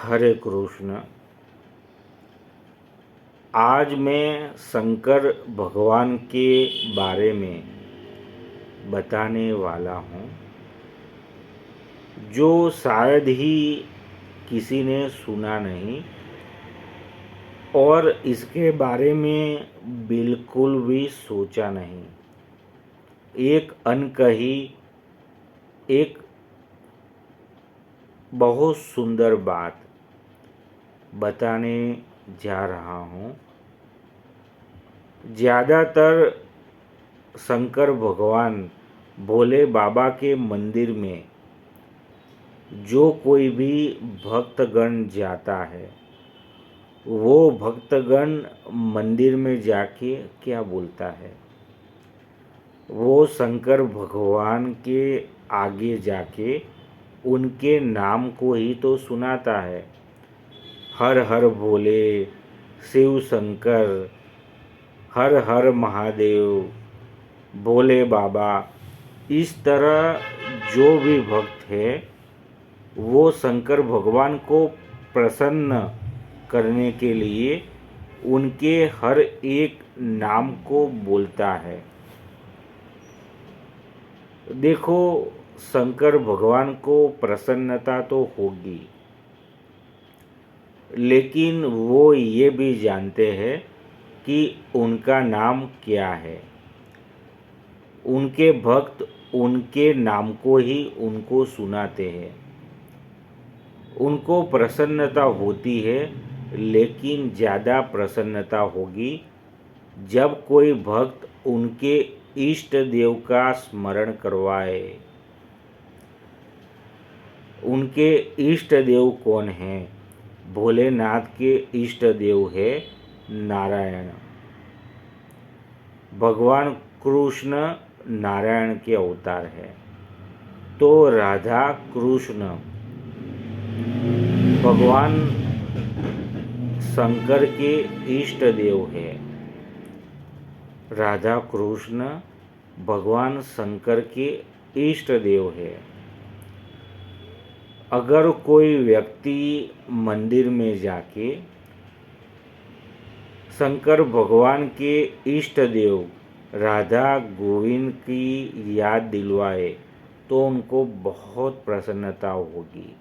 हरे कृष्ण। आज मैं शंकर भगवान के बारे में बताने वाला हूँ, जो शायद ही किसी ने सुना नहीं और इसके बारे में बिल्कुल भी सोचा नहीं। एक अनकही, एक बहुत सुंदर बात बताने जा रहा हूँ। ज़्यादातर शंकर भगवान भोले बाबा के मंदिर में जो कोई भी भक्तगण जाता है, वो भक्तगण मंदिर में जाके क्या बोलता है? वो शंकर भगवान के आगे जाके उनके नाम को ही तो सुनाता है। हर हर भोले, शिव शंकर, हर हर महादेव, भोले बाबा। इस तरह जो भी भक्त है वो शंकर भगवान को प्रसन्न करने के लिए उनके हर एक नाम को बोलता है। देखो, शंकर भगवान को प्रसन्नता तो होगी, लेकिन वो ये भी जानते हैं कि उनका नाम क्या है। उनके भक्त उनके नाम को ही उनको सुनाते हैं। उनको प्रसन्नता होती है, लेकिन ज़्यादा प्रसन्नता होगी जब कोई भक्त उनके इष्ट देव का स्मरण करवाए। उनके इष्ट देव कौन हैं? भोलेनाथ के इष्ट देव है नारायण। भगवान कृष्ण नारायण के अवतार है, तो राधा कृष्ण भगवान शंकर के इष्ट देव है। राधा कृष्ण भगवान शंकर के इष्ट देव है। अगर कोई व्यक्ति मंदिर में जाके शंकर भगवान के इष्ट देव राधा गोविंद की याद दिलवाए तो उनको बहुत प्रसन्नता होगी।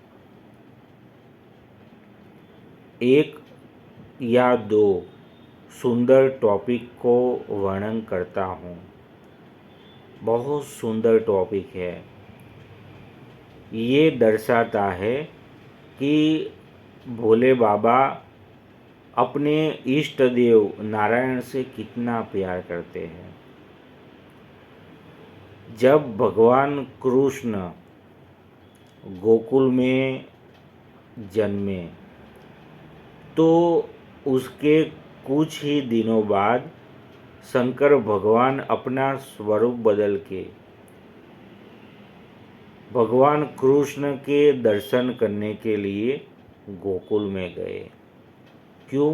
एक या दो सुंदर टॉपिक को वर्णन करता हूँ। बहुत सुंदर टॉपिक है। ये दर्शाता है कि भोले बाबा अपने इष्ट देव नारायण से कितना प्यार करते हैं। जब भगवान कृष्ण गोकुल में जन्मे तो उसके कुछ ही दिनों बाद शंकर भगवान अपना स्वरूप बदल के भगवान कृष्ण के दर्शन करने के लिए गोकुल में गए। क्यों?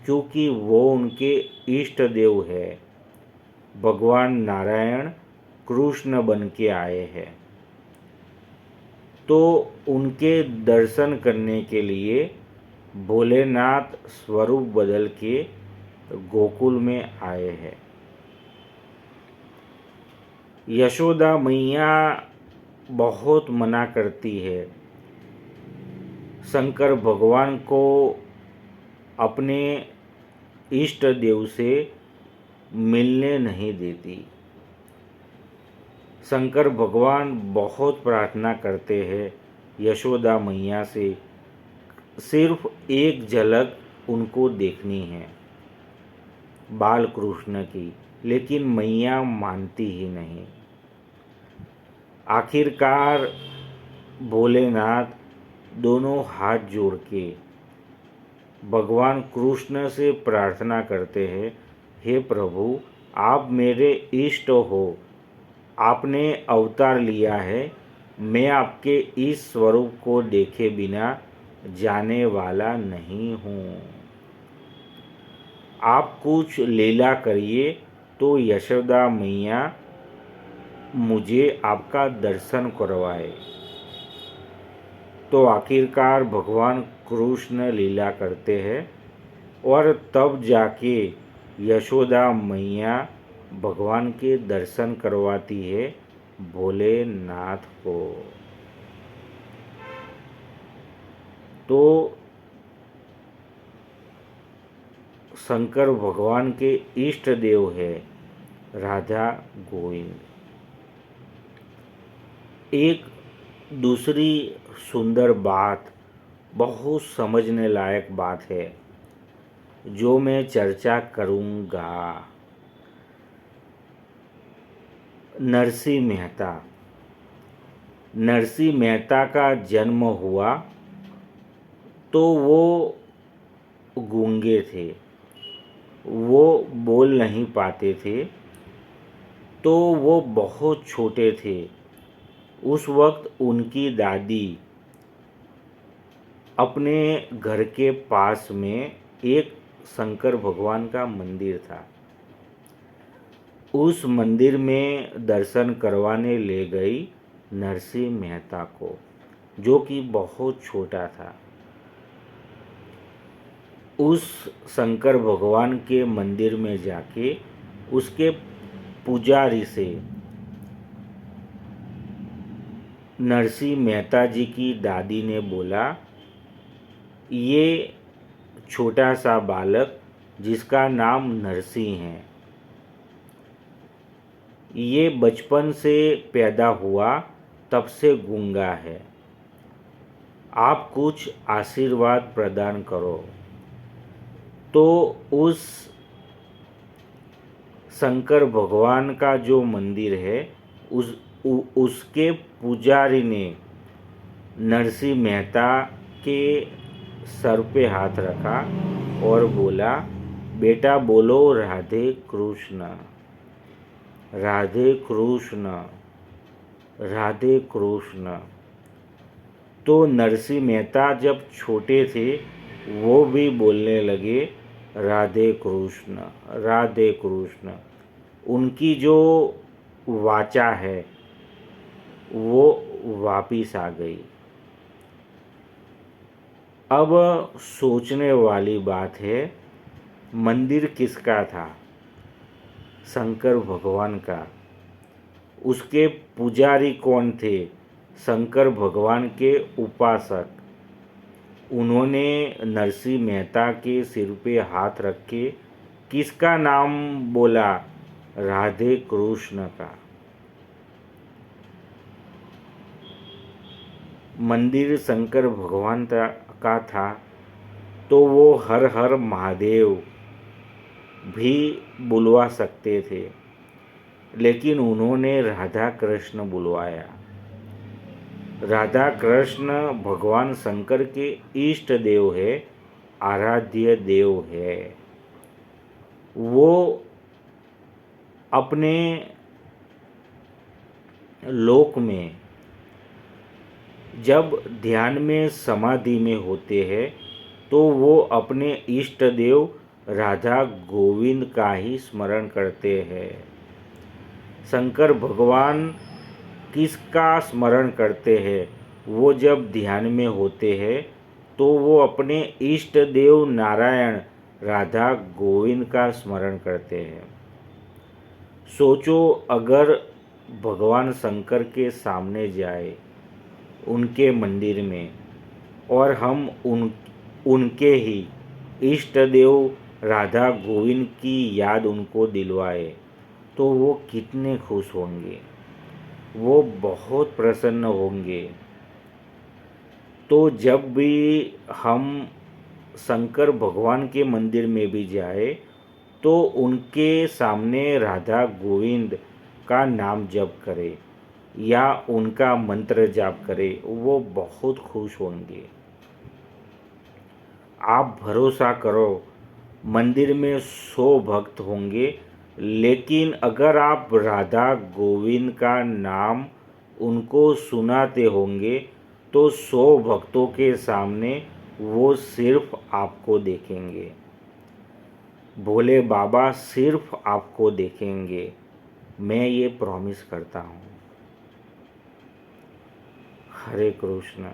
क्योंकि वो उनके इष्ट देव है। भगवान नारायण कृष्ण बन के आए हैं, तो उनके दर्शन करने के लिए भोलेनाथ स्वरूप बदल के गोकुल में आए हैं। यशोदा मैया बहुत मना करती है, शंकर भगवान को अपने इष्ट देव से मिलने नहीं देती। शंकर भगवान बहुत प्रार्थना करते हैं यशोदा मैया से, सिर्फ एक झलक उनको देखनी है बाल कृष्ण की, लेकिन मैया मानती ही नहीं। आखिरकार भोलेनाथ दोनों हाथ जोड़ के भगवान कृष्ण से प्रार्थना करते हैं, हे प्रभु, आप मेरे इष्ट हो, आपने अवतार लिया है, मैं आपके इस स्वरूप को देखे बिना जाने वाला नहीं हूँ। आप कुछ लीला करिए तो यशोदा मैया मुझे आपका दर्शन करवाए। तो आखिरकार भगवान कृष्ण लीला करते हैं और तब जाके यशोदा मैया भगवान के दर्शन करवाती है भोलेनाथ को। तो शंकर भगवान के इष्ट देव है राधा गोविंद। एक दूसरी सुंदर बात, बहुत समझने लायक बात है जो मैं चर्चा करूँगा। नरसिंह मेहता। नरसिंह मेहता का जन्म हुआ तो वो गूंगे थे, वो बोल नहीं पाते थे, तो वो बहुत छोटे थे। उस वक्त उनकी दादी अपने घर के पास में एक शंकर भगवान का मंदिर था, उस मंदिर में दर्शन करवाने ले गई नरसिंह मेहता को, जो कि बहुत छोटा था। उस शंकर भगवान के मंदिर में जाके उसके पुजारी से नरसिंह मेहता जी की दादी ने बोला, ये छोटा सा बालक जिसका नाम नरसिंह है, ये बचपन से पैदा हुआ तब से गूंगा है, आप कुछ आशीर्वाद प्रदान करो। तो उस शंकर भगवान का जो मंदिर है उसके पुजारी ने नरसिंह मेहता के सर पे हाथ रखा और बोला, बेटा बोलो राधे कृष्ण, राधे कृष्ण, राधे कृष्ण। तो नरसिंह मेहता जब छोटे थे वो भी बोलने लगे राधे कृष्ण, राधे कृष्ण। उनकी जो वाचा है वो वापिस आ गई। अब सोचने वाली बात है, मंदिर किसका था? शंकर भगवान का। उसके पुजारी कौन थे? शंकर भगवान के उपासक। उन्होंने नरसिंह मेहता के सिर पे हाथ रख के किसका नाम बोला? राधे कृष्ण का। मंदिर शंकर भगवान का था तो वो हर हर महादेव भी बुलवा सकते थे, लेकिन उन्होंने राधा कृष्ण बुलवाया। राधा कृष्ण भगवान शंकर के इष्ट देव है, आराध्य देव है। वो अपने लोक में जब ध्यान में समाधि में होते हैं तो वो अपने इष्ट देव राधा गोविंद का ही स्मरण करते हैं। शंकर भगवान किसका स्मरण करते हैं? वो जब ध्यान में होते हैं तो वो अपने इष्ट देव नारायण राधा गोविंद का स्मरण करते हैं। सोचो, अगर भगवान शंकर के सामने जाए उनके मंदिर में और हम उनके ही इष्ट देव राधा गोविंद की याद उनको दिलवाए तो वो कितने खुश होंगे, वो बहुत प्रसन्न होंगे। तो जब भी हम शंकर भगवान के मंदिर में भी जाए तो उनके सामने राधा गोविंद का नाम जप करें या उनका मंत्र जाप करें, वो बहुत खुश होंगे। आप भरोसा करो, मंदिर में 100 भक्त होंगे, लेकिन अगर आप राधा गोविंद का नाम उनको सुनाते होंगे तो 100 भक्तों के सामने वो सिर्फ आपको देखेंगे। भोले बाबा सिर्फ आपको देखेंगे, मैं ये प्रॉमिस करता हूँ। हरे कृष्ण।